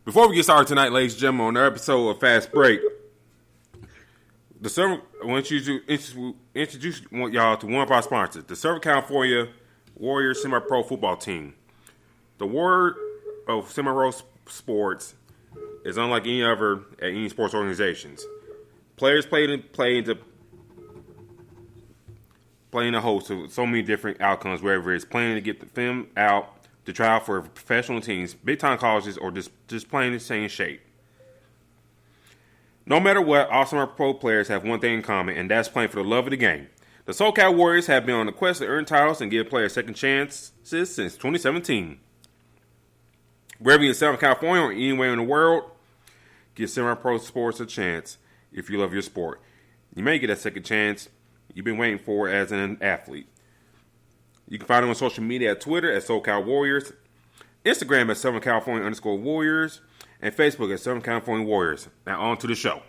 Before we get started tonight, ladies and gentlemen, on our episode of Fast Break, I want you to introduce y'all to one of our sponsors, the Southern California Warriors Semi-Pro Football Team. The word of semi-pro sports is unlike any other at any sports organizations. Players play in a host of so many different outcomes, whether it's playing to get the film out, to try out for professional teams, big-time colleges, or just playing to stay in shape. No matter what, all semi-pro players have one thing in common, and that's playing for the love of the game. The SoCal Warriors have been on the quest to earn titles and give players second chances since 2017. Wherever you're in Southern California or anywhere in the world, give semi-pro sports a chance if you love your sport. You may get a second chance you've been waiting for as an athlete. You can find them on social media at Twitter at SoCal Warriors, Instagram at Southern California _Warriors, and Facebook at Southern California Warriors. Now on to the show.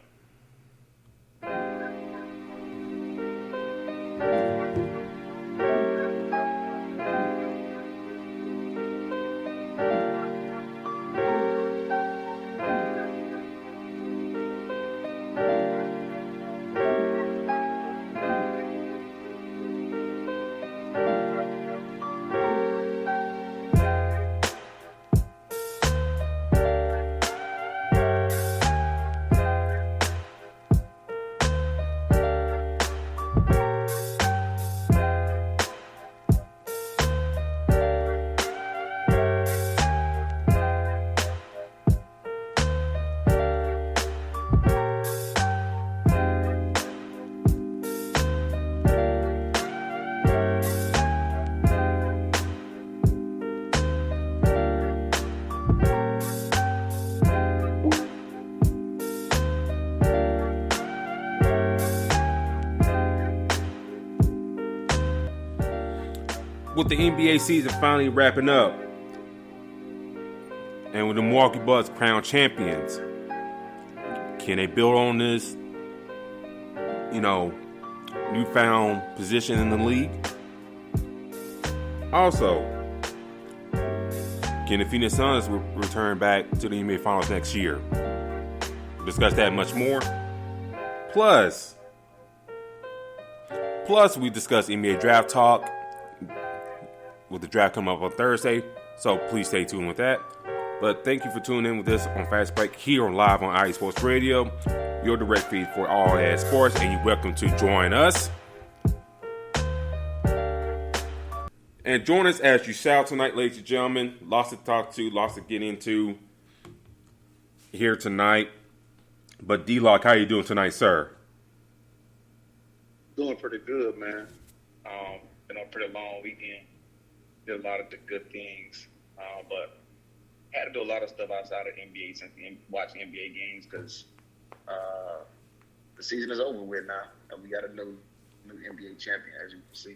With the NBA season finally wrapping up, and with the Milwaukee Bucks crowned champions, can they build on this, newfound position in the league? Also, can the Phoenix Suns return back to the NBA Finals next year? We'll discuss that and much more. Plus, we discuss NBA draft talk, with the draft coming up on Thursday, so please stay tuned with that. But thank you for tuning in with us on Fast Break here on live on IE Sports Radio, your direct feed for all ad sports, and you're welcome to join us. And join us as you shout tonight, ladies and gentlemen. Lots to talk to, lots to get into here tonight. But D-Lock, how you doing tonight, sir? Doing pretty good, man. Been on a pretty long weekend. Did a lot of the good things, but had to do a lot of stuff outside of NBA since watching NBA games because the season is over with now, and we got a new NBA champion, as you can see.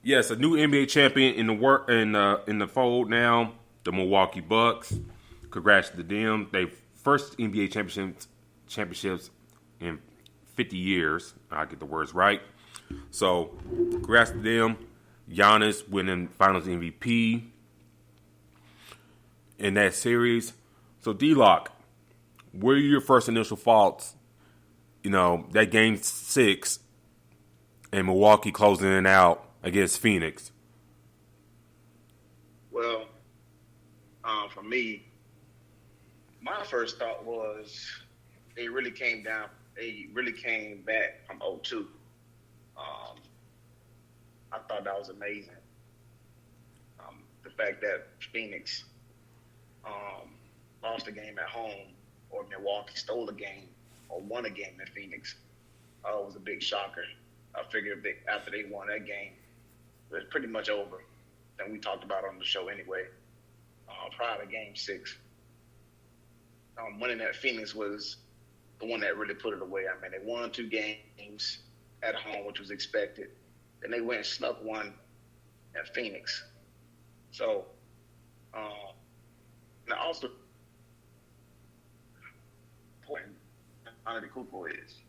Yes, a new NBA champion in the fold now. The Milwaukee Bucks. Congrats to them. They first NBA championships in 50 years. I get the words right. So, congrats to them. Giannis winning Finals MVP in that series. So, D-Lock, what are your first initial thoughts? That Game 6 and Milwaukee closing it out against Phoenix. Well, for me, my first thought was they really came back from 0-2. I thought that was amazing. The fact that Phoenix lost a game at home, or Milwaukee stole a game, or won a game in Phoenix, was a big shocker. I figured after they won that game, it was pretty much over. And we talked about it on the show anyway, prior to Game 6. Winning at Phoenix was the one that really put it away. I mean, they won 2 games at home, which was expected. Then they went and snuck one at Phoenix. So, now also, important Antetokounmpo is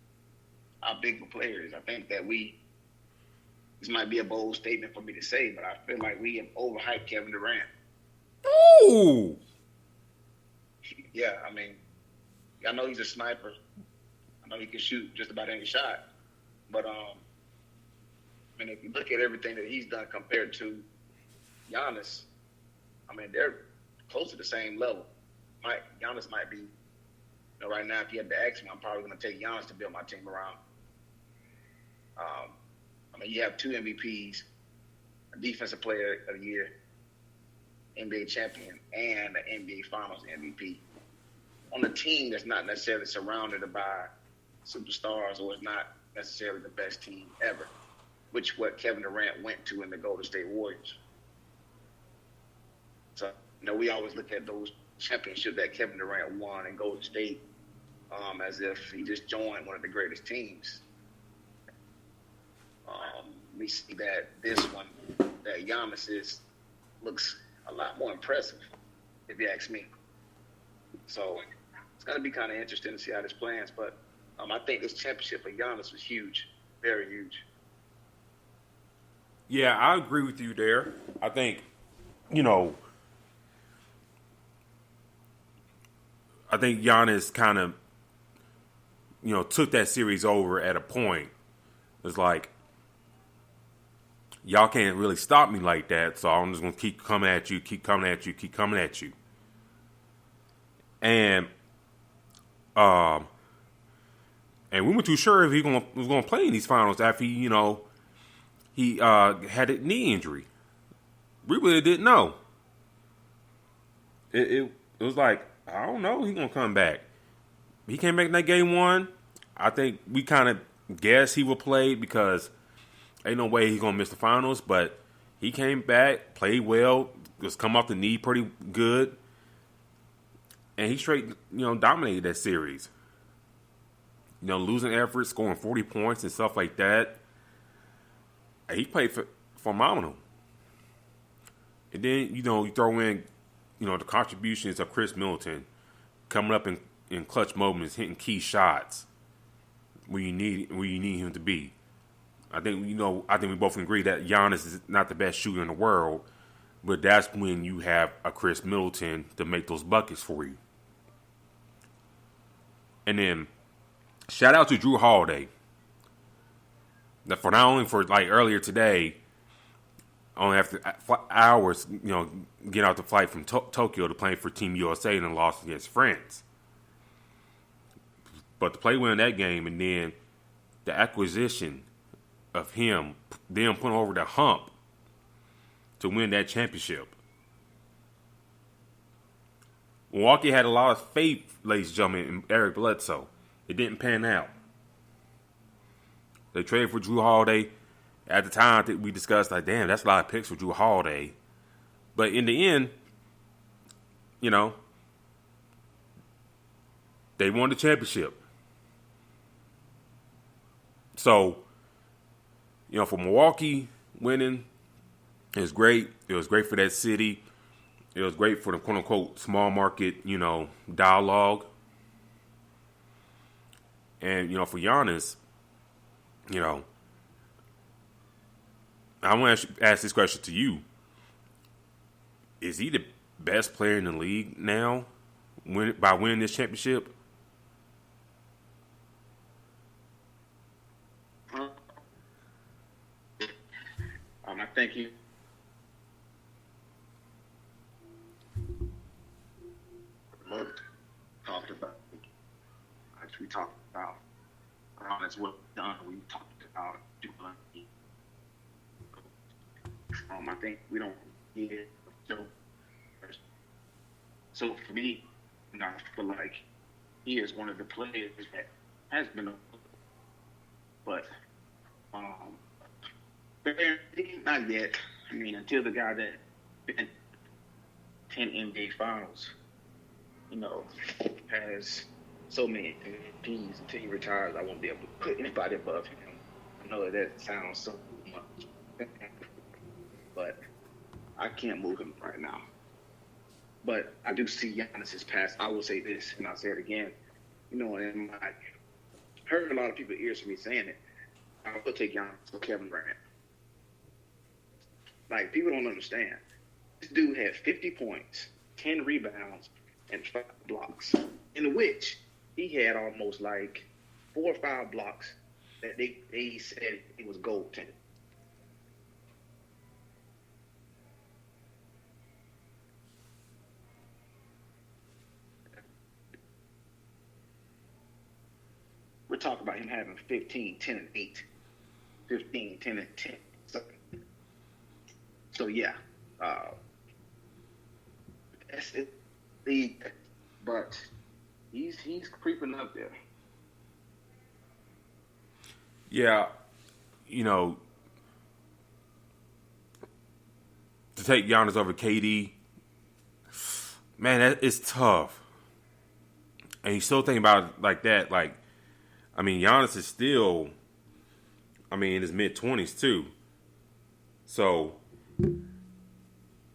how big of a player is. I think that this might be a bold statement for me to say, but I feel like we have overhyped Kevin Durant. Ooh. Yeah, I mean, I know he's a sniper. I know he can shoot just about any shot. But I mean, if you look at everything that he's done compared to Giannis, I mean, they're close to the same level. Giannis might be, right now, if you had to ask me, I'm probably going to take Giannis to build my team around. I mean, you have 2 MVPs, a Defensive Player of the Year, NBA champion, and an NBA Finals MVP on a team that's not necessarily surrounded by superstars or is not necessarily the best team ever, which what Kevin Durant went to in the Golden State Warriors. So, we always look at those championships that Kevin Durant won in Golden State as if he just joined one of the greatest teams. We see that this one, that Giannis looks a lot more impressive, if you ask me. So it's going to be kind of interesting to see how this plans. But I think this championship for Giannis was huge, very huge. Yeah, I agree with you there. I think, I think Giannis kind of, took that series over at a point. It's like, y'all can't really stop me like that, so I'm just going to keep coming at you, keep coming at you, keep coming at you. And we weren't too sure if he was going to play in these finals after he had a knee injury. We really didn't know. It was like, I don't know, he's going to come back. He came back in that game 1. I think we kind of guessed he would play because ain't no way he's going to miss the finals, but he came back, played well, just come off the knee pretty good, and he straight, dominated that series. Losing effort, scoring 40 points and stuff like that. And he played phenomenal. And then, you throw in, the contributions of Chris Middleton coming up in clutch moments, hitting key shots where you need him to be. I think we both agree that Giannis is not the best shooter in the world, but that's when you have a Chris Middleton to make those buckets for you. And then, shout out to Drew Holiday. That for not only for like earlier today, only after hours, get out the flight from Tokyo to play for Team USA and then lost against France. But to play well in that game and then the acquisition of him, them putting over the hump to win that championship. Milwaukee had a lot of faith, ladies and gentlemen, in Eric Bledsoe. It didn't pan out. They traded for Drew Holiday. At the time, that we discussed, like, damn, that's a lot of picks for Drew Holiday. But in the end, they won the championship. So, for Milwaukee winning, it was great. It was great for that city. It was great for the quote-unquote small market, dialogue. And, for Giannis, I want to ask this question to you. Is he the best player in the league now by winning this championship? I think he talked about, as we talked about, Giannis what done. We talked about doing. I think we don't need it. So for me, I feel like he is one of the players that has been, but not yet. I mean, until the guy that been 10 NBA Finals, has so many MVPs until he retires, I won't be able to put anybody above him. I know that sounds so much, but I can't move him right now. But I do see Giannis's past. I will say this, and I'll say it again. And I heard a lot of people's ears from me saying it. I will take Giannis for Kevin Durant. Like, people don't understand. This dude had 50 points, 10 rebounds, and 5 blocks, in which he had almost like 4 or 5 blocks that they said he was goaltending. We're talking about him having 15, 10, and 8. 15, 10, and 10. So yeah. That's it. But he's creeping up there. Yeah, to take Giannis over KD, man, it's tough. And you still think about it like that. Like, I mean, Giannis is still, in his mid-20s too. So,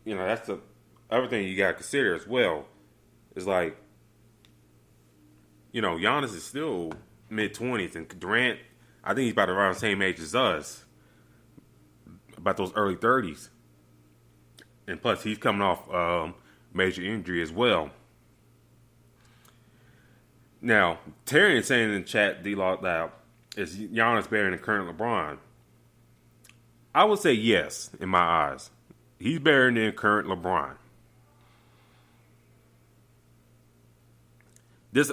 that's the other thing you got to consider as well. It's like, Giannis is still mid-20s, and Durant, I think he's about around the same age as us, about those early 30s. And plus, he's coming off major injury as well. Now, Terry is saying in the chat, D-Law, that is Giannis better than current LeBron? I would say yes, in my eyes. He's better than current LeBron.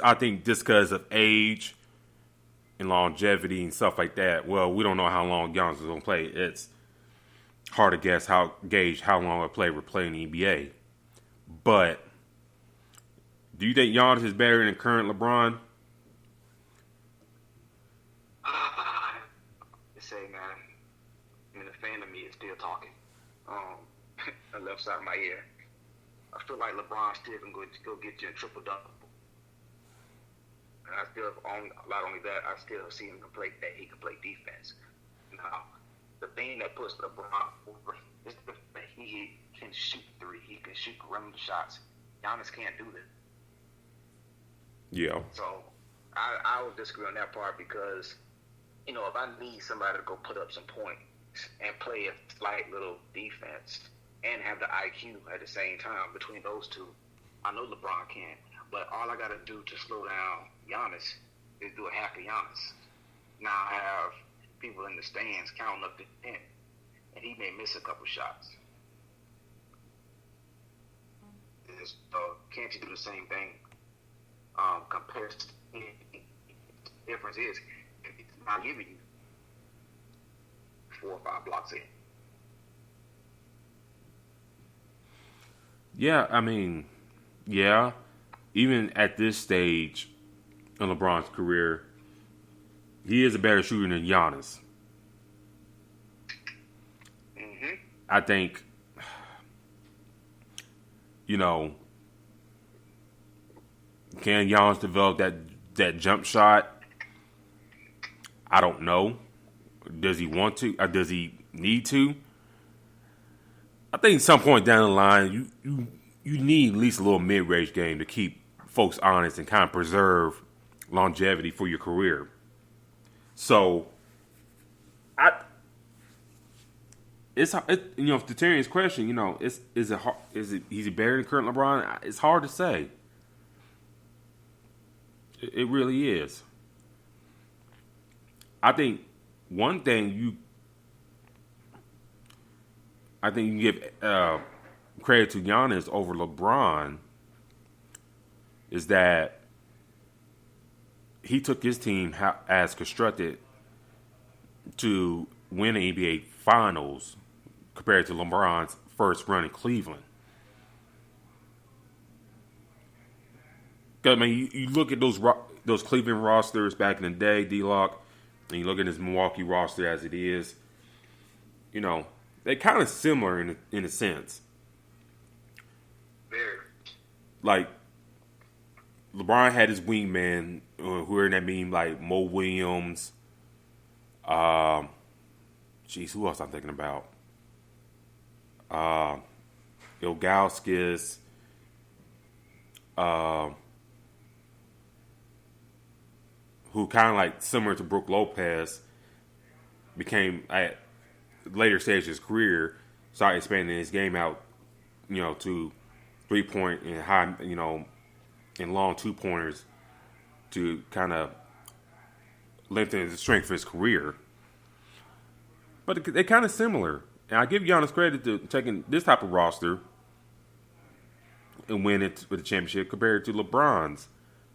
I think just because of age and longevity and stuff like that. Well, we don't know how long Giannis is going to play. It's hard to gauge how long a player would play in the NBA. But do you think Giannis is better than current LeBron? Say, man, the fan of me is still talking. The left side of my ear. I feel like LeBron still can go get you a triple-double. And I still, not only that, I still see him he can play defense. Now, the thing that puts LeBron over is that he can shoot 3. He can shoot rim shots. Giannis can't do that. Yeah. So, I would disagree on that part because, if I need somebody to go put up some points and play a slight little defense and have the IQ at the same time between those two, I know LeBron can. But all I got to do to slow down Giannis is do a hack of Giannis. Now I have people in the stands counting up to 10, and he may miss a couple shots. So can't you do the same thing? Compared to the difference is if he's not giving you 4 or 5 blocks in. Yeah, yeah. Even at this stage in LeBron's career, he is a better shooter than Giannis. Mm-hmm. I think, can Giannis develop that jump shot? I don't know. Does he want to? Or does he need to? I think at some point down the line, you need at least a little mid-range game to keep folks honest and kind of preserve longevity for your career. So, to Terry's question, is he better than current LeBron? It's hard to say. It really is. I think one thing you give credit to Giannis over LeBron is that he took his team as constructed to win the NBA Finals compared to LeBron's first run in Cleveland. You look at those Cleveland rosters back in the day, D-Lock, and you look at his Milwaukee roster as it is, they're kind of similar in a sense. Very. Like, LeBron had his wingman, who are in that meme, like Mo Williams. Who else I'm thinking about? Ilgauskas. Who kind of like similar to Brook Lopez became at later stage of his career, started expanding his game out, to 3-point and high, and long 2-pointers to kind of lengthen the strength of his career. But they're kind of similar. And I give Giannis credit to taking this type of roster and win it with the championship compared to LeBron's,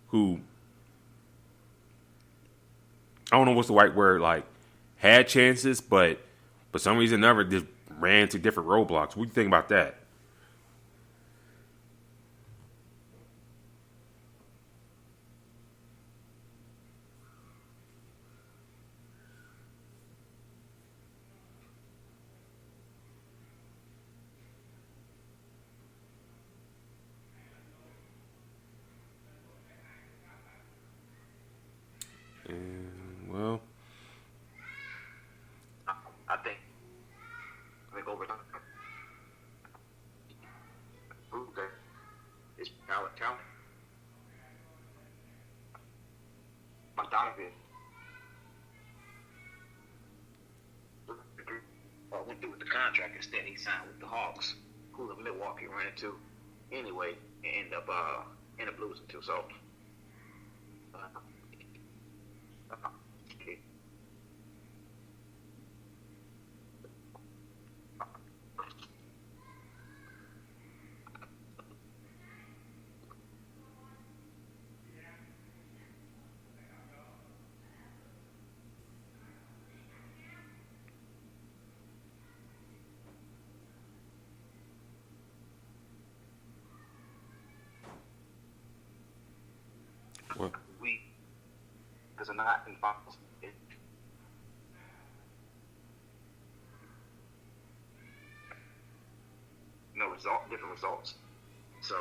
who, I don't know what's the right word, like, had chances, but for some reason never just ran into different roadblocks. What do you think about that? And, well, I think over time, prove that it's talent. Donovan went through with the contract. Instead, he signed with the Hawks, who the Milwaukee ran into anyway, and ended up losing to. So. well, We, because I'm not in finals. Different results. So,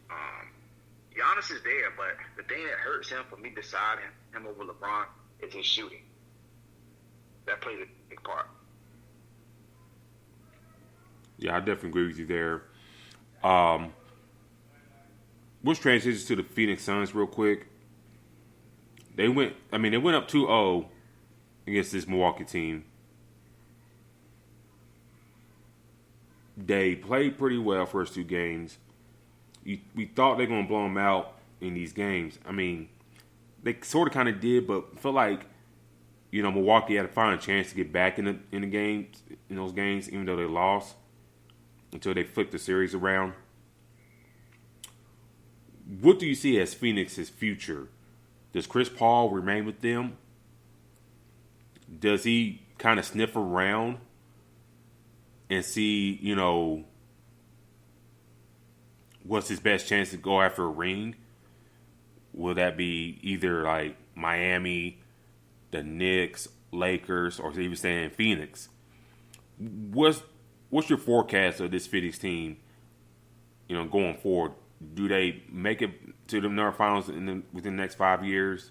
Giannis is there, but the thing that hurts him for me deciding him over LeBron is his shooting. That plays a big part. yeah, I definitely agree with you there. Let's transition to the Phoenix Suns real quick. They went up 2-0 against this Milwaukee team. They played pretty well first two games. We thought they were going to blow them out in these games. I mean, they sort of kind of did, but felt like, Milwaukee had to find a chance to get back in those games, even though they lost, until they flipped the series around. What do you see as Phoenix's future? Does Chris Paul remain with them? Does he kind of sniff around and see, what's his best chance to go after a ring? Will that be either like Miami, the Knicks, Lakers, or even staying in Phoenix? What's your forecast of this Phoenix team, going forward? Do they make it to the NR Finals within the next 5 years?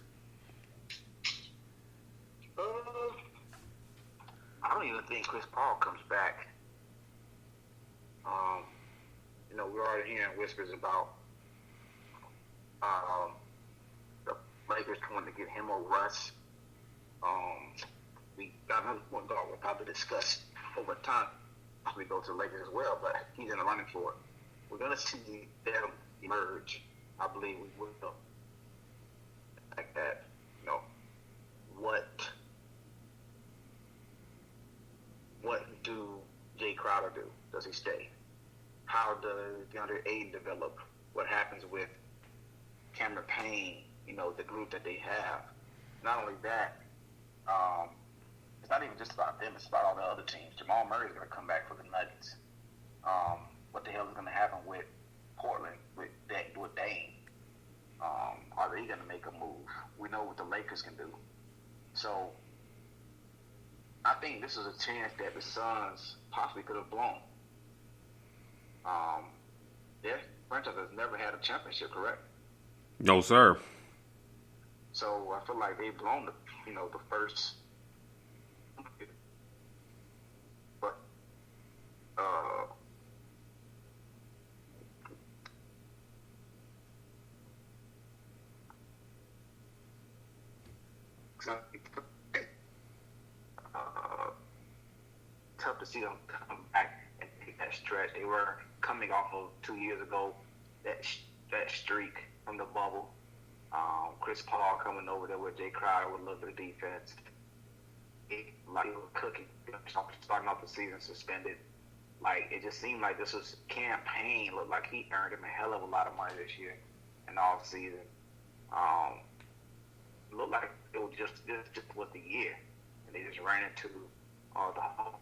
I don't even think Chris Paul comes back. We're already hearing whispers about the Lakers wanting to get him or Russ. We got another point guard we'll probably discuss over time as we go to the Lakers as well, but he's in the running for it. We're going to see them emerge. I believe we will. Like that, what do Jay Crowder do? Does he stay? How does DeAndre Ayton develop? What happens with Cameron Payne, the group that they have? Not only that, it's not even just about them, it's about all the other teams. Jamal Murray is going to come back for the Nuggets. What the hell is going to happen with Portland, with Dame? Are they going to make a move? We know what the Lakers can do. So, I think this is a chance that the Suns possibly could have blown. Their franchise has never had a championship, correct? No, sir. So I feel like they've blown the first. But tough to see them come back and take that stretch. They were coming off of 2 years ago, that streak from the bubble. Chris Paul coming over there with Jay Crowder with a little bit of defense. He was cooking, starting off the season suspended. Like, it just seemed like this was campaign. Looked like he earned him a hell of a lot of money this year in the off season. Looked like it was just was the year, and they just ran into the Hawks.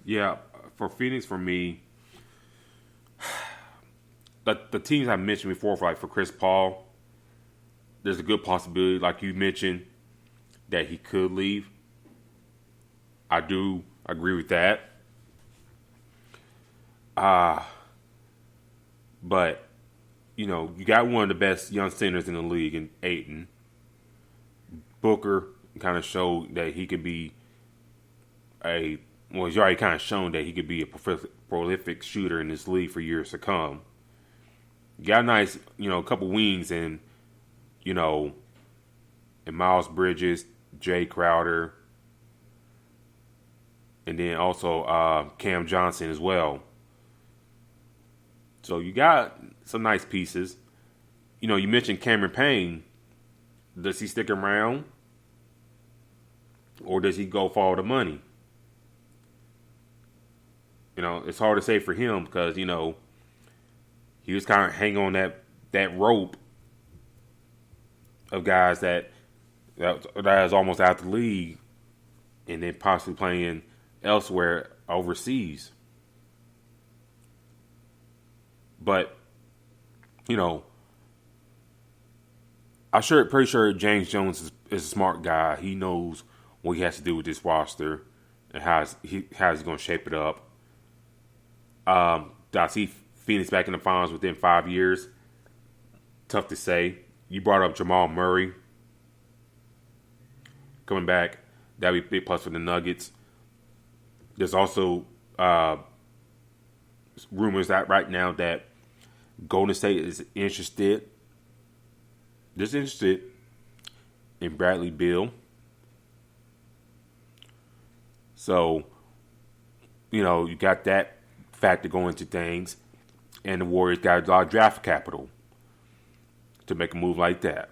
Yeah, for Phoenix, for me, the teams I mentioned before, for Chris Paul, there's a good possibility, like you mentioned, that he could leave. I do agree with that. But, you got one of the best young centers in the league in Ayton. Booker kind of showed that he could be he's already kind of shown that he could be a prolific shooter in this league for years to come. Got a nice, couple wings and Miles Bridges, Jay Crowder, and then also Cam Johnson as well. So you got some nice pieces. You mentioned Cameron Payne. Does he stick around? Or does he go follow the money? It's hard to say for him because, he was kind of hanging on that rope of guys that is almost out the league and then possibly playing elsewhere overseas. But, I'm pretty sure James Jones is a smart guy. He knows what he has to do with this roster and how he's going to shape it up. Do I see Phoenix back in the finals within 5 years? Tough to say. You brought up Jamal Murray coming back. That'd be a big plus for the Nuggets. There's also rumors that right now that Golden State is interested in Bradley Beal. So, you got that factor going into things, and the Warriors got a lot of draft capital to make a move like that.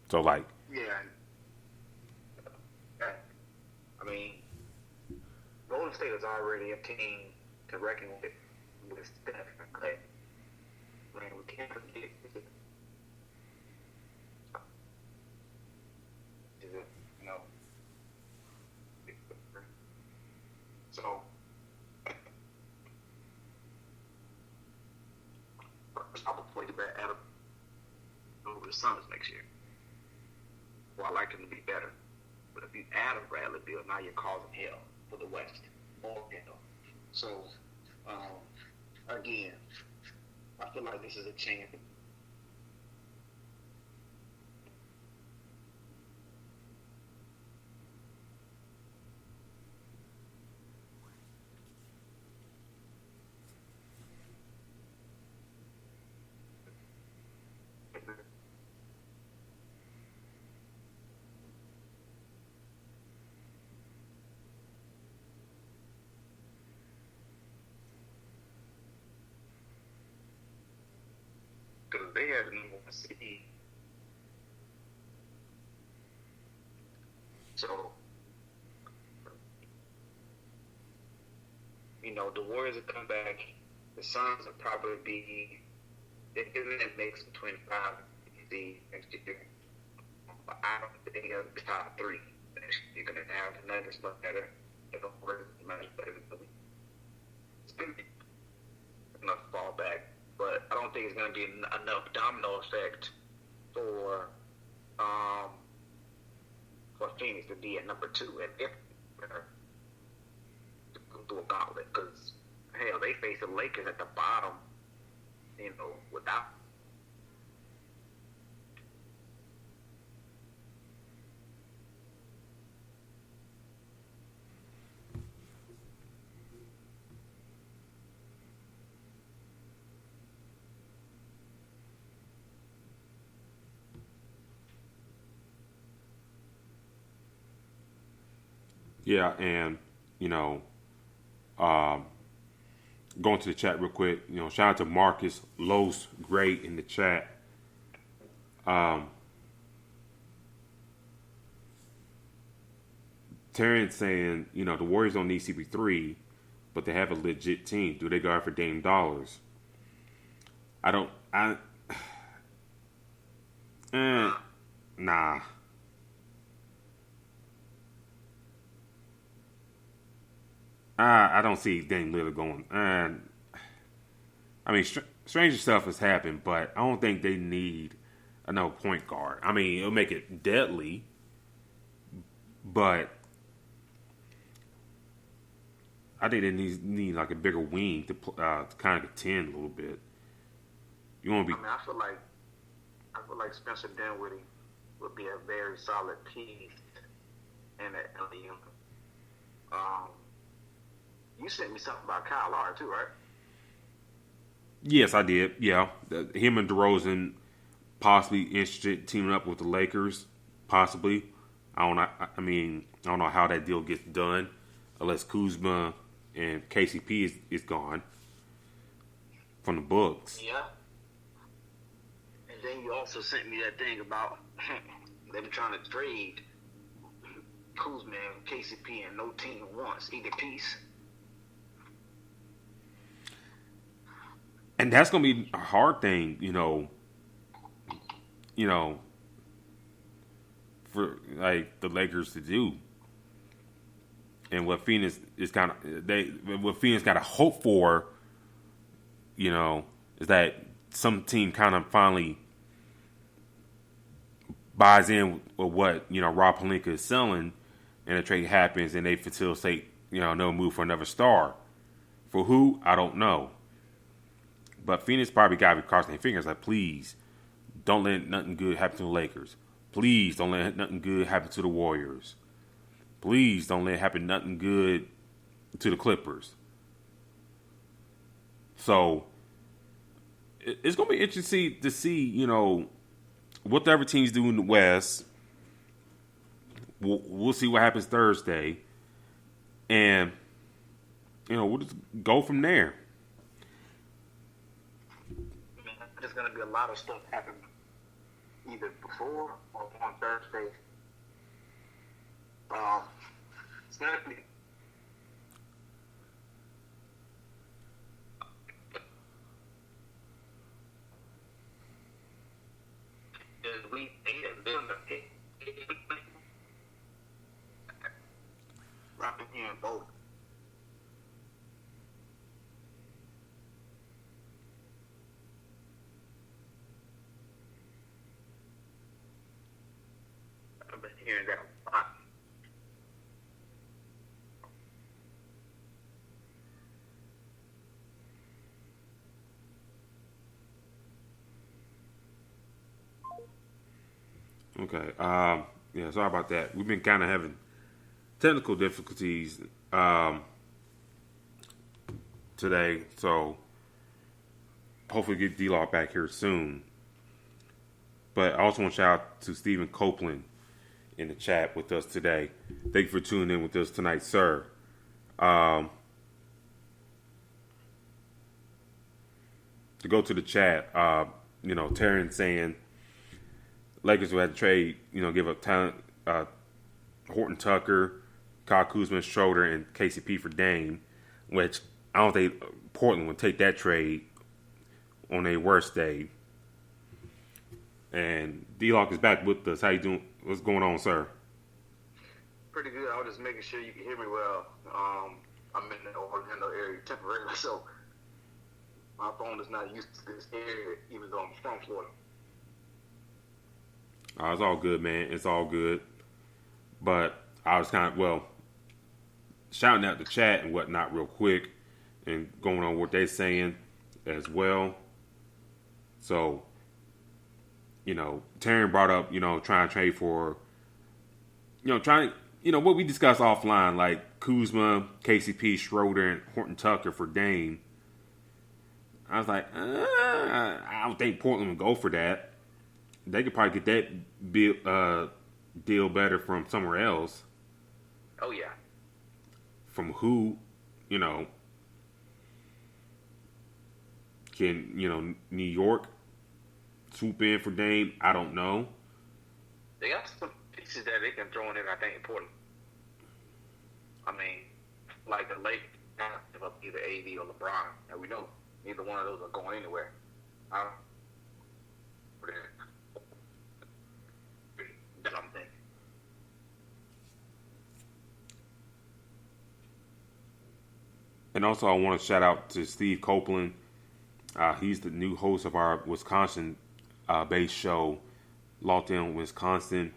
So, yeah, I mean, Golden State is already a team to reckon with Steph and Clay. I mean, we can't forget. So, I will play the bad Adam over the Suns next year. Well, I like him to be better. But if you add a Bradley Beal, now you're causing hell for the West. More hell. So, again, I feel like this is a chance. Because they have the number one seed. So, the Warriors will come back. The Suns will probably be in that mix between 5 and 6 next year. But I don't think they're the top 3 next year. You're going to have the Nuggets much better. They're going to work much better. It's going to be enough to fall back. But I don't think it's going to be enough domino effect for Phoenix to be at number 2 and if to go through a gauntlet because hell they face the Lakers at the bottom, without. Yeah, and um, going to the chat real quick. Shout out to Marcus Los Great in the chat. Terrence saying, the Warriors don't need CP3, but they have a legit team. Do they go after Dame Dollars? Nah. I don't see Dame Lillard going. Stranger stuff has happened, but I don't think they need another point guard. It'll make it deadly, but I think they need like a bigger wing to kind of contend a little bit. You want to be? I feel like Spencer Dinwiddie would be a very solid piece in that LU. You sent me something about Kyle Lowry too, right? Yes, I did. Yeah, him and DeRozan possibly interested teaming up with the Lakers. Possibly. I don't know how that deal gets done unless Kuzma and KCP is gone from the Bucks. Yeah. And then you also sent me that thing about them trying to trade Kuzma and KCP and no team wants either piece. And that's gonna be a hard thing, for like the Lakers to do. And what Phoenix is got to hope for, is that some team kind of finally buys in with what Rob Pelinka is selling, and a trade happens, and they facilitate no move for another star. For who, I don't know. But Phoenix probably got to be crossing their fingers like, please, don't let nothing good happen to the Lakers. Please don't let nothing good happen to the Warriors. Please don't let happen nothing good to the Clippers. So it's going to be interesting to see, what the other teams do in the West. We'll see what happens Thursday. And, we'll just go from there. There's going to be a lot of stuff happen either before or on Thursday. It's going to be rapping here in both. I've been hearing that a lot. Okay. Sorry about that. We've been kind of having technical difficulties today, so hopefully get D-Law back here soon. But I also want to shout out to Stephen Copeland in the chat with us today. Thank you for tuning in with us tonight, sir. To go to the chat, Terrence saying Lakers will have to trade, give up talent, Horton Tucker, Kyle Kuzma, Schroeder, and KCP for Dame, which I don't think Portland would take that trade on their worst day. And D-Lock is back with us. How you doing? What's going on, sir? Pretty good. I was just making sure you can hear me well. I'm in the Orlando area temporarily, so my phone is not used to this area, even though I'm from Florida. It's all good, man. It's all good. But I was shouting out the chat and whatnot real quick and going on what they're saying as well. So, Taryn brought up, trying to trade for, what we discussed offline, like Kuzma, KCP, Schroeder, and Horton Tucker for Dame. I was like, I don't think Portland would go for that. They could probably get that deal better from somewhere else. Oh, yeah. from who, you know, can, you know, New York swoop in for Dame? I don't know. They got some pieces that they can throw in there, I think, important. I mean, like the Lakers give up either AD or LeBron, and we know neither one of those are going anywhere. That's what I'm thinking. And also, I want to shout out to Steve Copeland. He's the new host of our Wisconsin-based show, Locked In Wisconsin.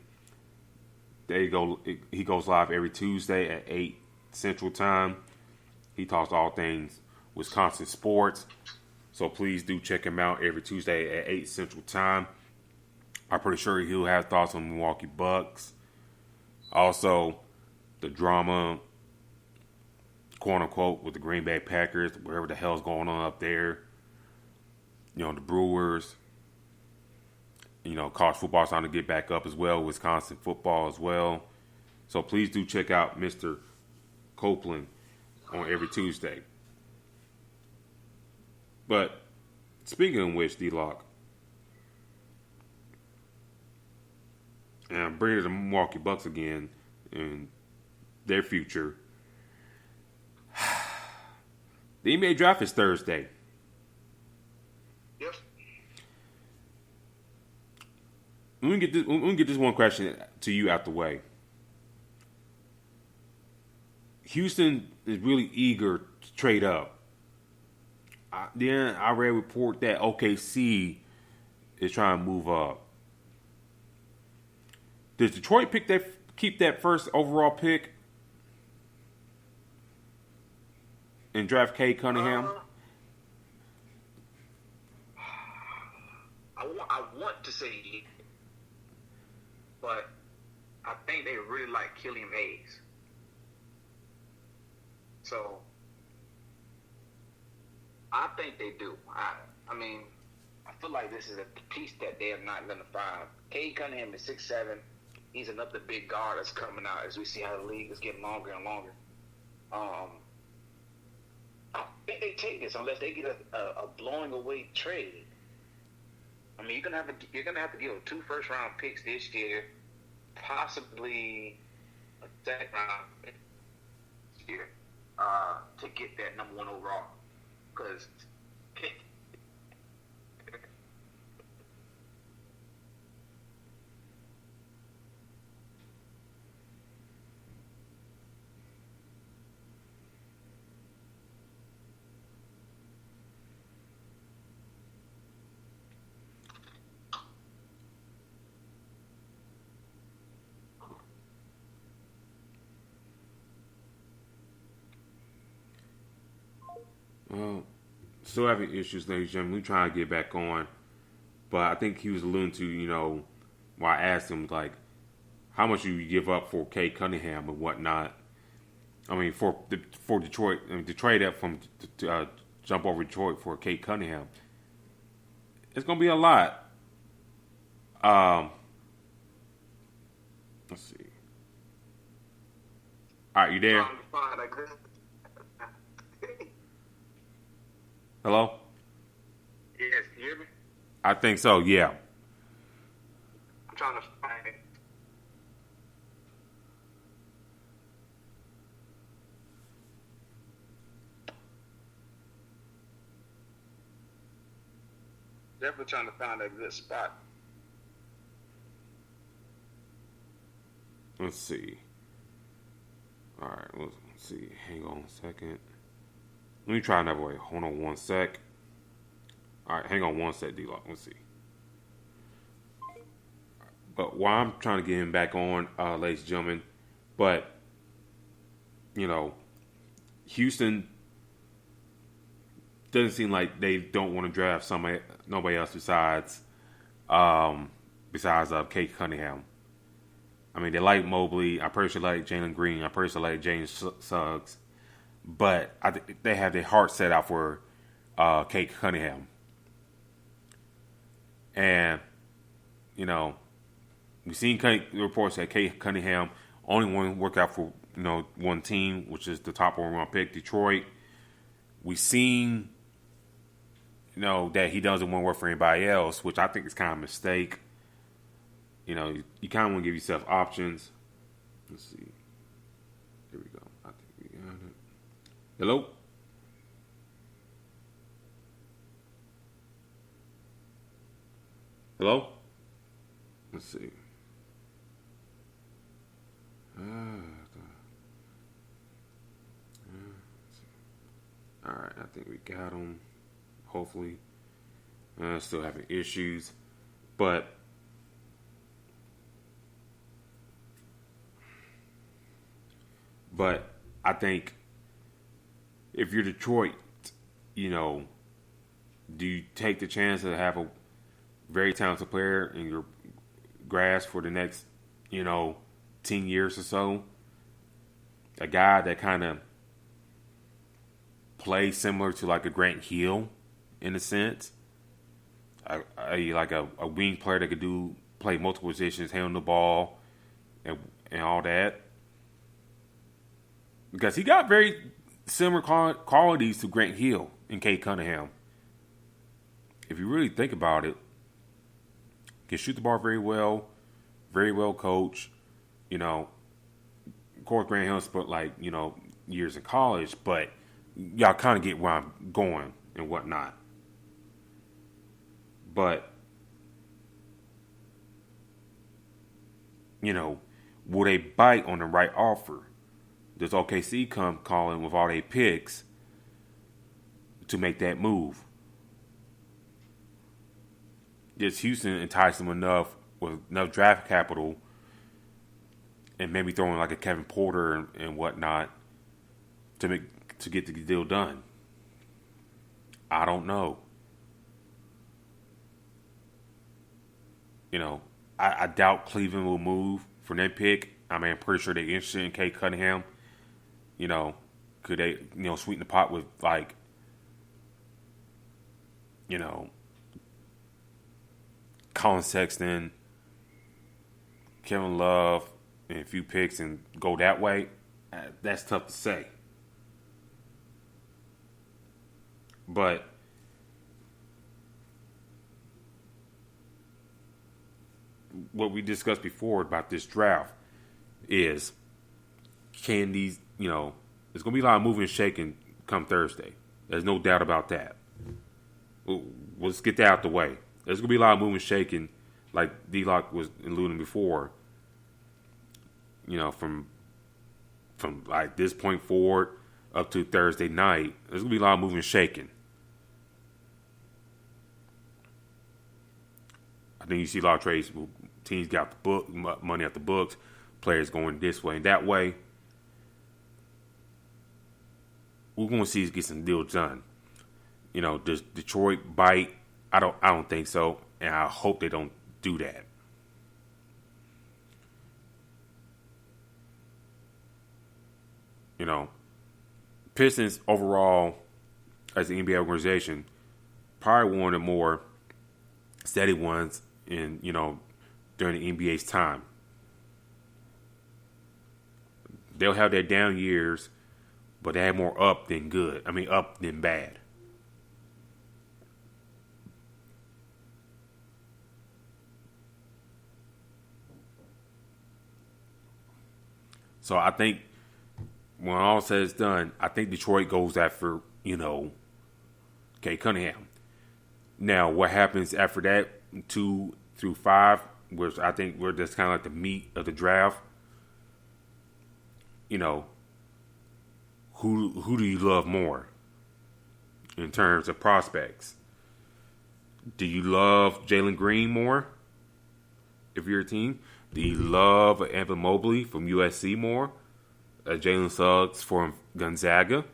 There you go. He goes live every Tuesday at 8 Central Time. He talks all things Wisconsin sports. So please do check him out every Tuesday at 8 Central Time. I'm pretty sure he'll have thoughts on Milwaukee Bucks. Also, the drama, quote unquote, with the Green Bay Packers, whatever the hell's going on up there. You know, the Brewers. You know, college football is starting to get back up as well. Wisconsin football as well. So please do check out Mr. Copeland on every Tuesday. But speaking of which, D-Lock, and I'm bringing the Milwaukee Bucks again and their future. The NBA draft is Thursday. Yep. Let me get this one question to you out the way. Houston is really eager to trade up. Then I read a report that OKC is trying to move up. Does Detroit keep that first overall pick and draft Cade Cunningham? I want to say, but I think they really like Killian Hayes. So I think they do. I mean, I feel like this is a piece that they are not going to find. Cade Cunningham is 6'7". He's another big guard that's coming out as we see how the league is getting longer and longer. I think they take this unless they get a blowing away trade. I mean, you're gonna have to give 2 first-round picks this year, possibly a second round pick this year, to get that number 1 overall. Because Still having issues, ladies and gentlemen. We're trying to get back on. But I think he was alluding to, you know, while I asked him, like, how much you give up for Cade Cunningham and whatnot. I mean, for Detroit, to trade up from jump over Detroit for Cade Cunningham, it's going to be a lot. Let's see. All right, you there? Hello? Yes, can you hear me? I think so, yeah. I'm trying to find it. Definitely trying to find a good spot. Let's see. All right, let's see. Hang on a second. Let me try another way. Hold on one sec. All right, hang on one sec, D-Lock. Let's see. But while I'm trying to get him back on, ladies and gentlemen, but, you know, Houston doesn't seem like they don't want to draft nobody else besides Cade Cunningham. I mean, they like Mobley. I personally like Jalen Green. I personally like James Suggs. But they have their heart set out for Cade Cunningham. And, you know, we've seen reports that Cade Cunningham only want to work out for one team, which is the top overall pick, Detroit. We seen, that he doesn't want to work for anybody else, which I think is kind of a mistake. You kind of want to give yourself options. Let's see. Here we go. I think we got it. Hello? Hello? Let's see. All right, I think we got him. Hopefully, still having issues, but I think if you're Detroit, do you take the chance to have a very talented player in your grasp for the next, 10 years or so? A guy that kind of plays similar to like a Grant Hill in a sense. Like a wing player that could play multiple positions, handle the ball, and all that. Because he got very similar qualities to Grant Hill and Kate Cunningham. If you really think about it, can shoot the ball very well coached. Of course, Grant Hill spent years in college, but y'all kind of get where I'm going and whatnot. But, will they bite on the right offer? Does OKC come calling with all their picks to make that move? Does Houston entice them enough with enough draft capital and maybe throwing like a Kevin Porter and whatnot to get the deal done? I don't know. I doubt Cleveland will move for that pick. I'm pretty sure they're interested in Kate Cunningham. Could they, sweeten the pot with Colin Sexton, Kevin Love, and a few picks and go that way? That's tough to say. But what we discussed before about this draft is, can these, there's going to be a lot of moving and shaking come Thursday. There's no doubt about that. Let's get that out the way. There's going to be a lot of moving and shaking, like D-Lock was alluding before, from like this point forward up to Thursday night. There's going to be a lot of moving and shaking. I think you see a lot of trades. Teams got the money out the books. Players going this way and that way. We're going to see us get some deals done. Does Detroit bite? I don't think so, and I hope they don't do that. Pistons overall, as an NBA organization, probably one of the more steady ones in during the NBA's time. They'll have their down years, but they have more up than good. Up than bad. So I think when all said is done, I think Detroit goes after, Kate Cunningham. Now, what happens after that, 2 through 5, which I think we're just kind of like the meat of the draft. Who do you love more in terms of prospects? Do you love Jalen Green more if you're a team? Do you love Evan Mobley from USC more? Jalen Suggs from Gonzaga?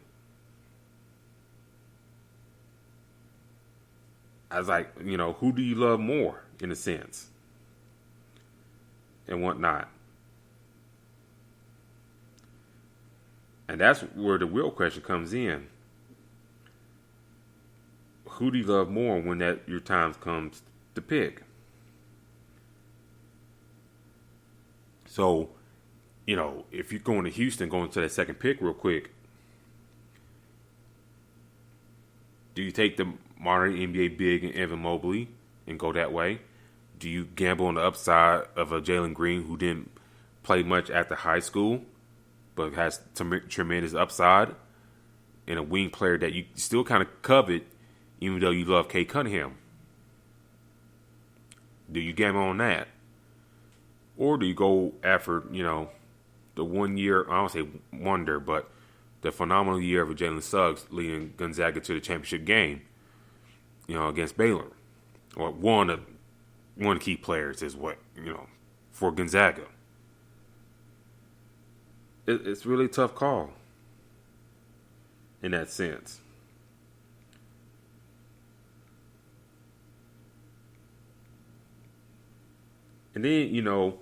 I was like, who do you love more in a sense? And whatnot. And that's where the real question comes in. Who do you love more when your time comes to pick? So, if you're going to Houston, going to that second pick real quick, do you take the modern NBA big and Evan Mobley and go that way? Do you gamble on the upside of a Jalen Green who didn't play much after high school but has tremendous upside, and a wing player that you still kind of covet even though you love Kate Cunningham? Do you gamble on that? Or do you go after, the 1 year, I don't say wonder, but the phenomenal year of Jalen Suggs leading Gonzaga to the championship game, against Baylor? Or one key players is what, for Gonzaga. It's really a tough call in that sense. And then, you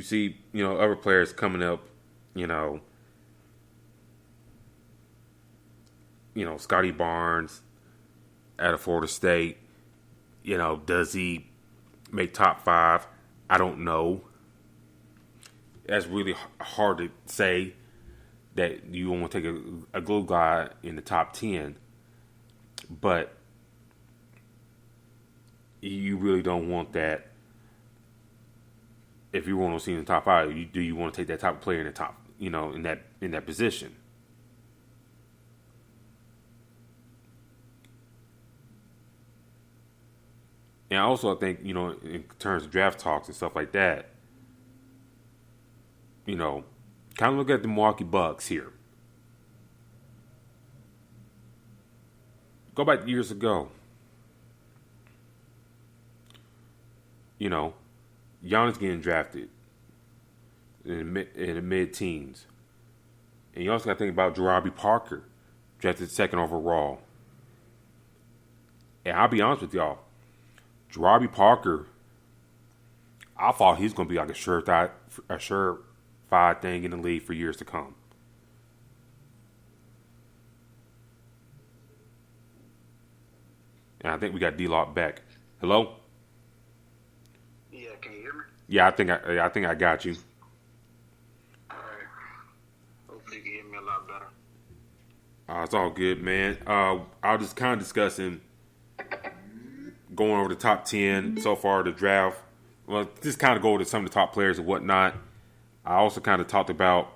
see, other players coming up, Scotty Barnes out of Florida State. Does he make top 5? I don't know. That's really hard to say that you want to take a glue guy in the top 10. But you really don't want that. If you want to see in the top 5, do you want to take that type of player in the top, in that position? And also, I think, in terms of draft talks and stuff like that, kind of look at the Milwaukee Bucks here. Go back years ago. Giannis getting drafted in the mid-teens. And you also got to think about Jarabi Parker, drafted second overall. And I'll be honest with y'all, Jarabi Parker, I thought he was going to be like a surefire thing in the league for years to come. And I think we got D-Lock back. Hello? Yeah, can you hear me? Yeah, I think I got you. All right. Hopefully you can hear me a lot better. It's all good, man. I was just kind of discussing going over the top 10 so far the draft. Well, just kind of go over some of the top players and whatnot. I also kind of talked about,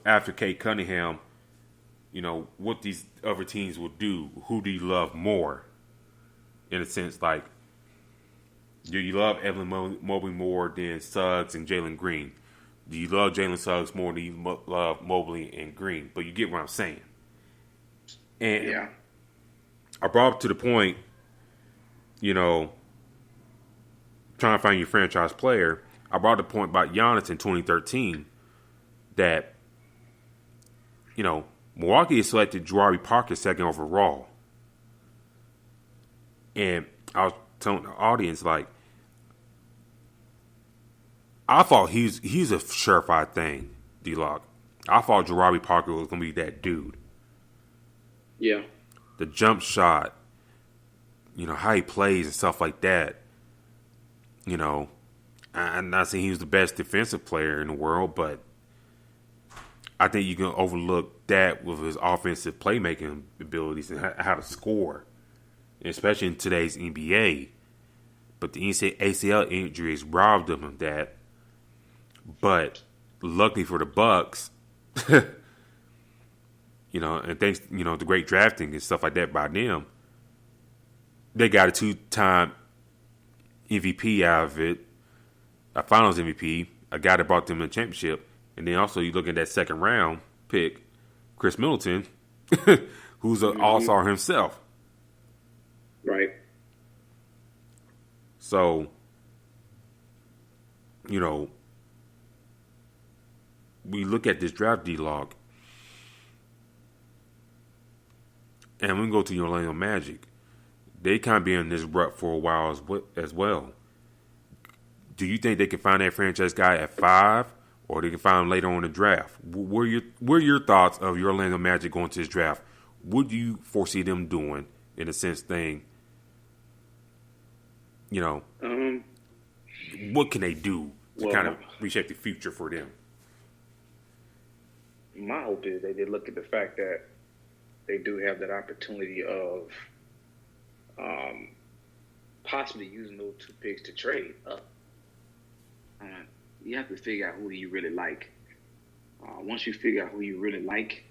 after Kate Cunningham, what these other teams will do. Who do you love more? In a sense, like, do you love Evan Mobley more than Suggs and Jalen Green? Do you love Jalen Suggs more than you love Mobley and Green? But you get what I'm saying. And Yeah. I brought up to the point, trying to find your franchise player. I brought up the point about Giannis in 2013 that, Milwaukee has selected Jarabi Parker second overall. And I was telling the audience, like, I thought he's a surefire thing, D-Lock. I thought Jarabi Parker was going to be that dude. Yeah. The jump shot, how he plays and stuff like that. I'm not saying he was the best defensive player in the world, but I think you can overlook that with his offensive playmaking abilities and how to score, especially in today's NBA. But the ACL injuries robbed him of that. But luckily for the Bucks, and thanks, the great drafting and stuff like that by them, they got a 2-time MVP out of it, a Finals MVP, a guy that brought them the championship. And then also you look at that second round pick, Chris Middleton, who's an all-star himself. Right. So, we look at this draft D-Log, and we go to your Orlando Magic. They kind of been in this rut for a while as well. Do you think they can find that franchise guy at 5? Or they can find him later on in the draft? What are your thoughts of your Orlando Magic going to this draft? What do you foresee them doing, in a sense, thing, You know, Um, what can they do to Well, kind of reshape the future for them? My hope is they look at the fact that they do have that opportunity of possibly using those 2 picks to trade up. You have to figure out who you really like. Once you figure out who you really like,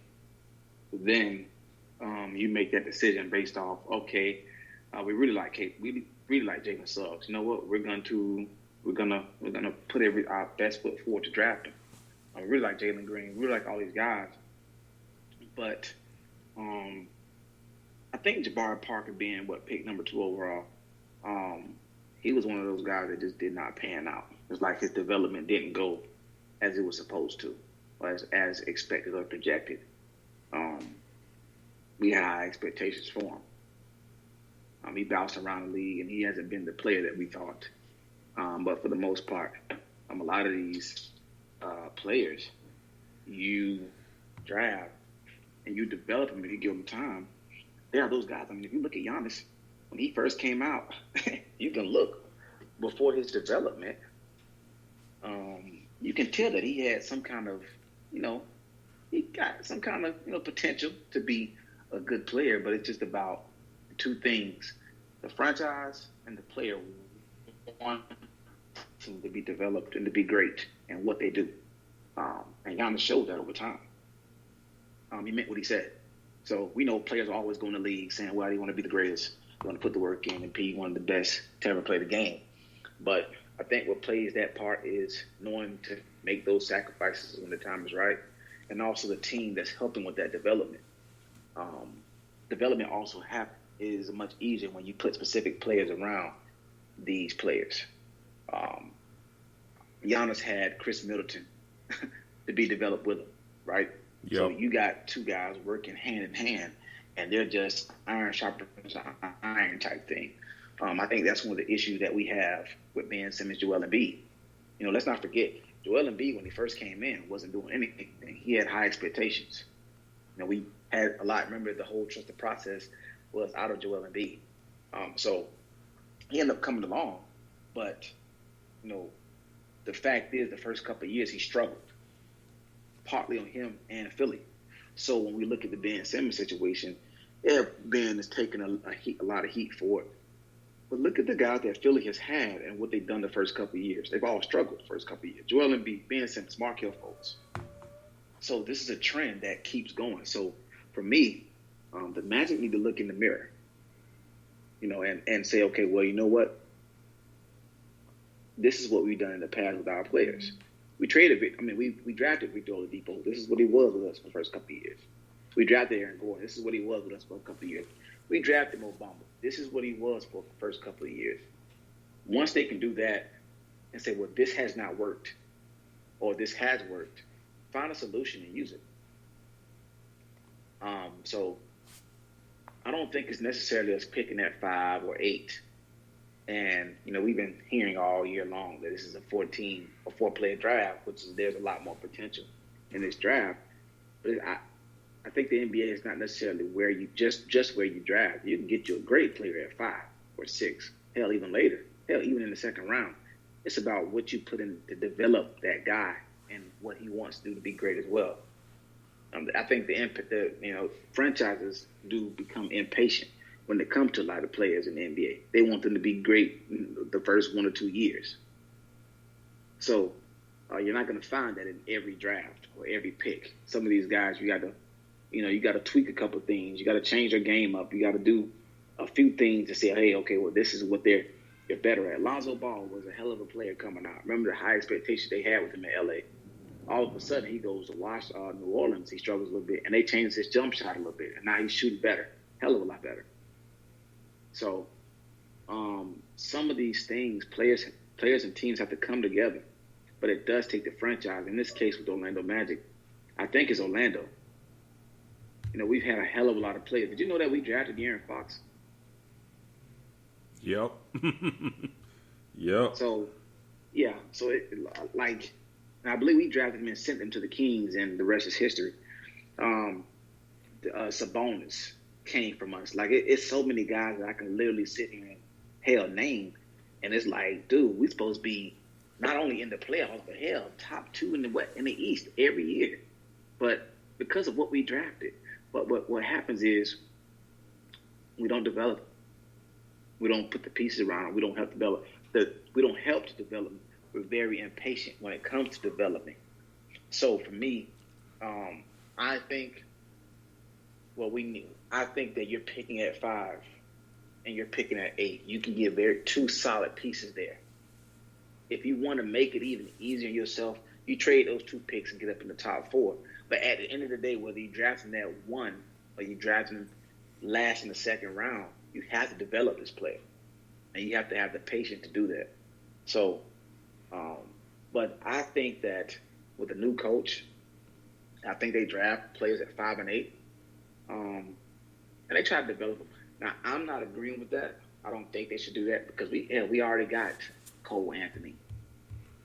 then you make that decision based off, okay, we really like Jalen Suggs. You know what? We're gonna put our best foot forward to draft him. We really like Jalen Green. We really like all these guys, but I think Jabari Parker being pick number 2 overall, he was one of those guys that just did not pan out. It's like his development didn't go as it was supposed to, or as expected or projected. We had high expectations for him. He bounced around the league, and he hasn't been the player that we thought. But for the most part, a lot of these players, you draft and you develop them if you give them time. There are those guys. I mean, if you look at Giannis, when he first came out, you can look before his development. You can tell that he had some kind of, he got some kind of, potential to be a good player, but it's just about 2 things: the franchise and the player want to be developed and to be great and what they do. And Giannis showed that over time. He meant what he said. So we know players are always going to the league saying, well, they want to be the greatest, they want to put the work in and be one of the best to ever play the game. But I think what plays that part is knowing to make those sacrifices when the time is right, and also the team that's helping with that development. Development also is much easier when you put specific players around these players. Giannis had Chris Middleton to be developed with him, right? Yep. So you got 2 guys working hand in hand, and they're just iron sharpens iron type thing. I think that's one of the issues that we have with Ben Simmons, Joel Embiid. Let's not forget, Joel Embiid, when he first came in, wasn't doing anything. He had high expectations. We had a lot. Remember, the whole trusted process was out of Joel Embiid. So he ended up coming along, but the fact is, the first couple of years he struggled, partly on him and Philly. So when we look at the Ben Simmons situation, yeah, Ben is taking a lot of heat for it. But look at the guys that Philly has had and what they've done the first couple of years. They've all struggled the first couple of years. Joel Embiid, Ben Simmons, Markelle Fultz. So this is a trend that keeps going. So for me, the Magic need to look in the mirror, and say, okay, well, you know what? This is what we've done in the past with our players. We drafted Victor Oladipo. This is what he was with us for the first couple of years. We drafted Aaron Gordon. This is what he was with us for a couple of years. We drafted Mo Bamba. This is what he was for the first couple of years. Once they can do that and say, well, this has not worked, or this has worked, find a solution and use it. So I don't think it's necessarily us picking at 5 or 8. And, we've been hearing all year long that this is a 4-player draft, which is there's a lot more potential in this draft. But I think the NBA is not necessarily where you just where you draft. You can get you a great player at 5 or 6, hell, even later, even in the second round. It's about what you put in to develop that guy and what he wants to do to be great as well. I think the franchises do become impatient when it comes to a lot of players in the NBA. They want them to be great the first 1 or 2 years. So you're not going to find that in every draft or every pick. Some of these guys, you got to tweak a couple of things. You got to change their game up. You got to do a few things to say, hey, okay, well, this is what they're better at. Lonzo Ball was a hell of a player coming out. Remember the high expectations they had with him in LA. All of a sudden, he goes to New Orleans. He struggles a little bit, and they changed his jump shot a little bit, and now he's shooting better, hell of a lot better. So, some of these things, players and teams have to come together, but it does take the franchise. In this case, with Orlando Magic, I think it's Orlando. We've had a hell of a lot of players. Did you know that we drafted De'Aaron Fox? Yep. Yep. So, yeah. So, I believe we drafted him and sent him to the Kings, and the rest is history. Sabonis came from us. It's so many guys that I can literally sit here and name And it's like, dude, we're supposed to be not only in the playoffs, but hell, top 2 in the East every year. But because of what we drafted, what happens is we don't develop. We don't put the pieces around them. We don't help develop. We don't help to develop. We're very impatient when it comes to developing. So for me, I think I think that you're picking at 5 and you're picking at 8. You can get 2 solid pieces there. If you want to make it even easier on yourself, you trade those 2 picks and get up in the top 4. But at the end of the day, whether you draft him at 1 or you draft him last in the second round, you have to develop this player. And you have to have the patience to do that. So, but I think that with a new coach, I think they draft players at 5 and 8. And they try to develop them. Now, I'm not agreeing with that. I don't think they should do that because we already got Cole Anthony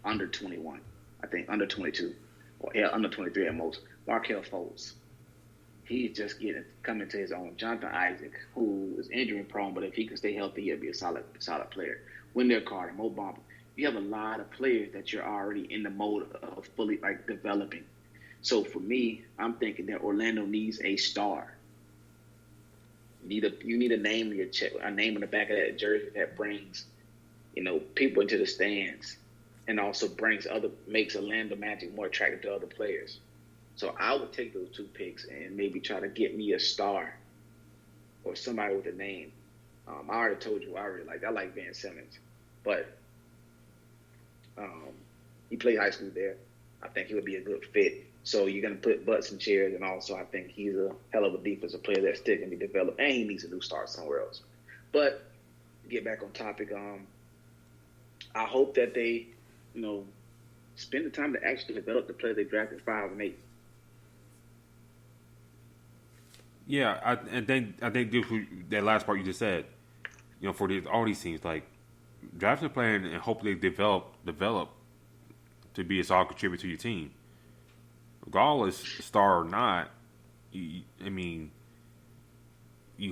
under 21. I think under 22 or under 23 at most. Markelle Fultz. He's just coming to his own. Jonathan Isaac, who is injury prone, but if he can stay healthy, he'll be a solid player. Wendell Carter, Mo Bamba. You have a lot of players that you're already in the mode of fully developing. So for me, I'm thinking that Orlando needs a star. You need a name in your a name in the back of that jersey that brings, people into the stands, and also makes Orlando Magic more attractive to other players. So I would take those 2 picks and maybe try to get me a star or somebody with a name. I already told you I like Ben Simmons, but he played high school there. I think he would be a good fit. So you're going to put butts in chairs, and also I think he's a hell of a defensive player that's still going to be developed, and he needs a new start somewhere else. But to get back on topic, I hope that they, spend the time to actually develop the player they drafted 5 and 8. Yeah, I think that last part you just said, for all these teams, drafting a player and hopefully develop to be a solid contributor to your team. Regardless, star or not, you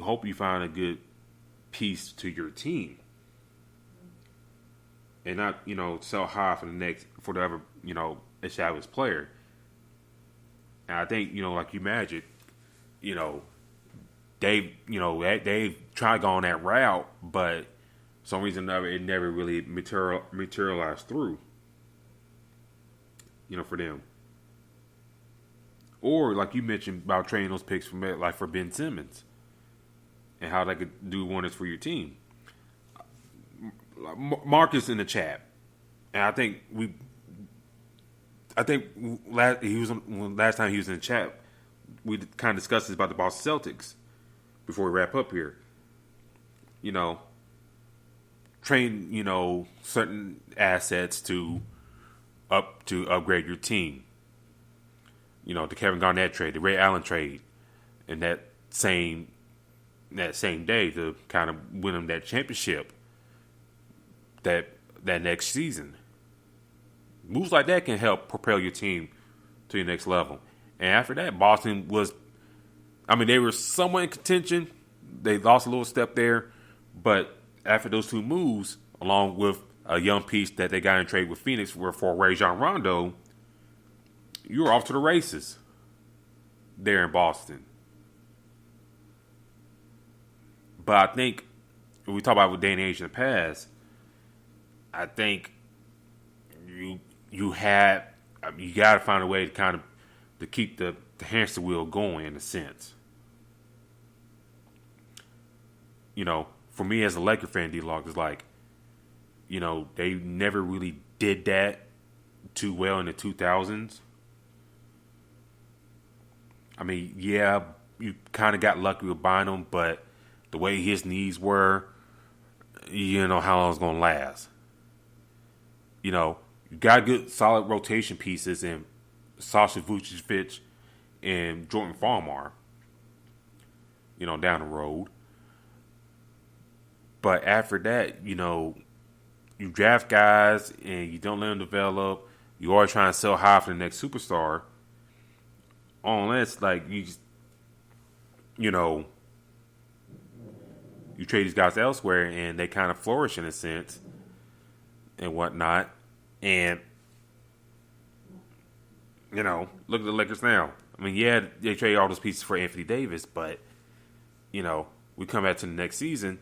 hope you find a good piece to your team, and not sell high for the other established player. And I think like you Magic, they've tried going that route, but for some reason or another it never really materialized through. For them. Or like you mentioned about trading those picks for Ben Simmons and how that could do wonders for your team. Marcus in the chat, and I think last time he was in the chat, we kind of discussed this about the Boston Celtics before we wrap up here. Train certain assets to upgrade your team. The Kevin Garnett trade, the Ray Allen trade, and that same day to kind of win them that championship that next season. Moves like that can help propel your team to your next level. And after that, Boston they were somewhat in contention. They lost a little step there, but after those 2 moves, along with a young piece that they got in trade with Phoenix for Rajon Rondo, you were off to the races there in Boston. But I think when we talk about with day and age in the past, I think you got to find a way to kind of to keep the hamster wheel going in a sense. For me as a Laker fan, D-Log is they never really did that too well in the 2000s. You kind of got lucky with buying him, but the way his needs were, how long it's going to last. You got good, solid rotation pieces in Sasha Vucevic and Jordan Farmar, down the road. But after that, you draft guys and you don't let them develop. You always trying to sell high for the next superstar. Unless, you trade these guys elsewhere and they kind of flourish in a sense. and whatnot. And, you know, look at the Lakers now. I mean, yeah, they trade all those pieces for Anthony Davis, but, you know, we come back to the next season,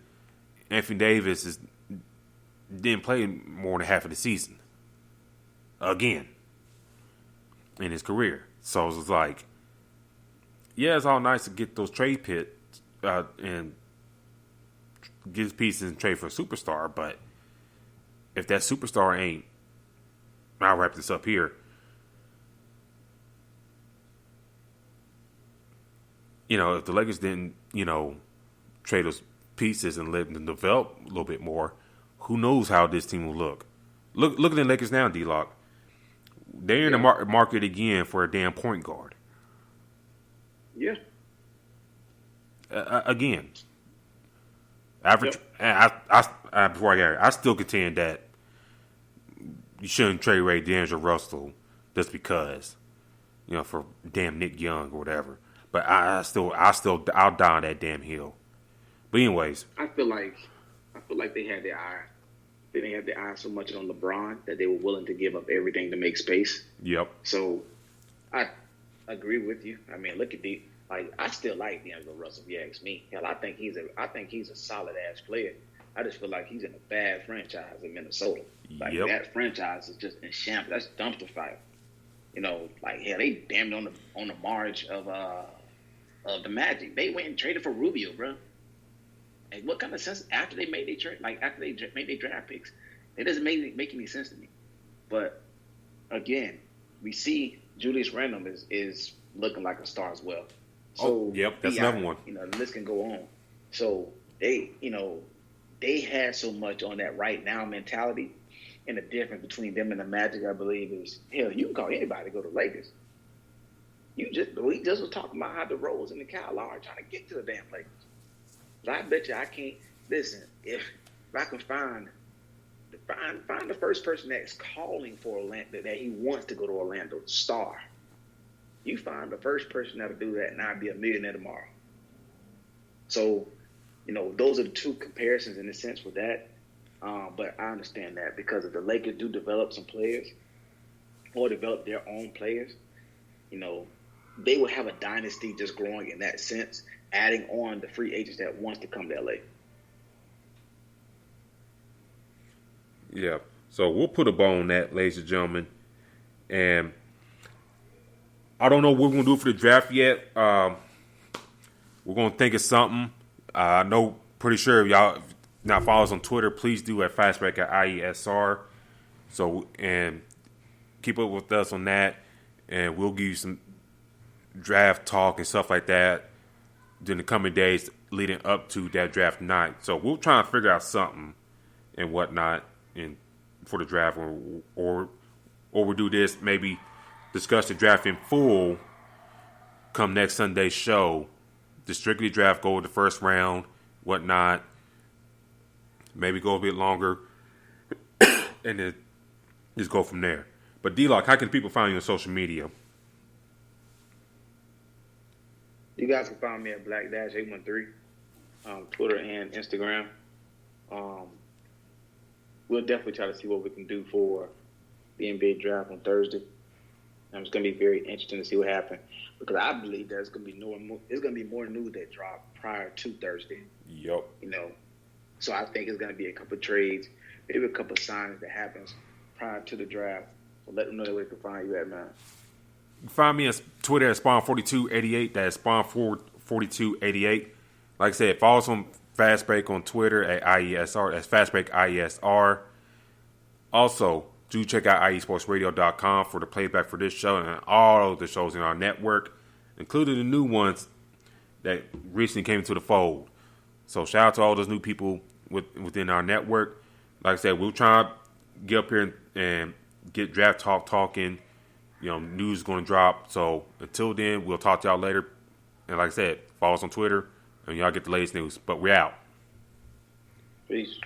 Anthony Davis didn't play more than half of the season. Again. In his career. So it was like, yeah, it's all nice to get those trade pits and get his pieces and trade for a superstar, but if that superstar ain't, I'll wrap this up here. You know, if the Lakers didn't, you know, trade those pieces and let them develop a little bit more, who knows how this team will look. Look at the Lakers now, D-Lock. They're in the market again for a damn point guard. Yeah. Again. Average. I before I get here, I still contend that you shouldn't trade Ray D'Angelo Russell just because, you know, for damn Nick Young or whatever. But I'll die on that damn hill. But anyways, I feel like they had their eye. They didn't have their eye so much on LeBron that they were willing to give up everything to make space. Yep. So I agree with you. I mean, look at I still like D'Angelo Russell, if you ask me. Hell, I think he's a solid ass player. I just feel like he's in a bad franchise in Minnesota. Like that franchise is just in shambles. That's dumpster fire. You know, like hell, they damned on the marge of the Magic. They went and traded for Rubio, bro. And what kind of sense after they made their trade? Like after they made their draft picks, it doesn't make any sense to me. But again, we see Julius Randle is looking like a star as well. So that's another one. You know, the list can go on. So they had so much on that right now mentality, and the difference between them and the Magic, I believe, is hell. You can call anybody to go to Lakers. We just was talking about how the Rose and the Kyle Lowry trying to get to the damn Lakers. But I bet you I can't listen. If I can find the first person that's calling for Orlando, that he wants to go to Orlando, star. You find the first person that'll do that, and I'll be a millionaire tomorrow. So, you know, those are the two comparisons in a sense with that. But I understand that because if the Lakers do develop some players or develop their own players, you know, they will have a dynasty just growing in that sense, adding on the free agents that wants to come to LA. Yeah. So we'll put a bow on that, ladies and gentlemen. And I don't know what we're going to do for the draft yet. We're going to think of something. I know, pretty sure if y'all not follow us on Twitter, please do at Fastback at IESR. So, and keep up with us on that. And we'll give you some draft talk and stuff like that during the coming days leading up to that draft night. So we'll try and figure out something and whatnot for the draft, or we'll do this, maybe discuss the draft in full come next Sunday's show. The strictly draft, go with the first round, whatnot. Maybe go a bit longer and then just go from there. But D-Lock, how can people find you on social media? You guys can find me at Black-813, Twitter and Instagram. We'll definitely try to see what we can do for the NBA draft on Thursday. It's going to be very interesting to see what happens because I believe there's going to be more news that drop prior to Thursday. Yep. You know, so I think it's going to be a couple of trades, maybe a couple of signings that happens prior to the draft. So let them know where they can find you at, man. Find me on Twitter at Spawn4288. That's Spawn4288. Like I said, follow us on Fastbreak on Twitter at IESR. That's Fastbreak IESR. Also, do check out IESportsRadio.com for the playback for this show and all of the shows in our network, including the new ones that recently came into the fold. So shout out to all those new people within our network. Like I said, we'll try to get up here and get draft talk talking. You know, news is going to drop. So until then, we'll talk to y'all later. And like I said, follow us on Twitter and y'all get the latest news. But we're out. Peace.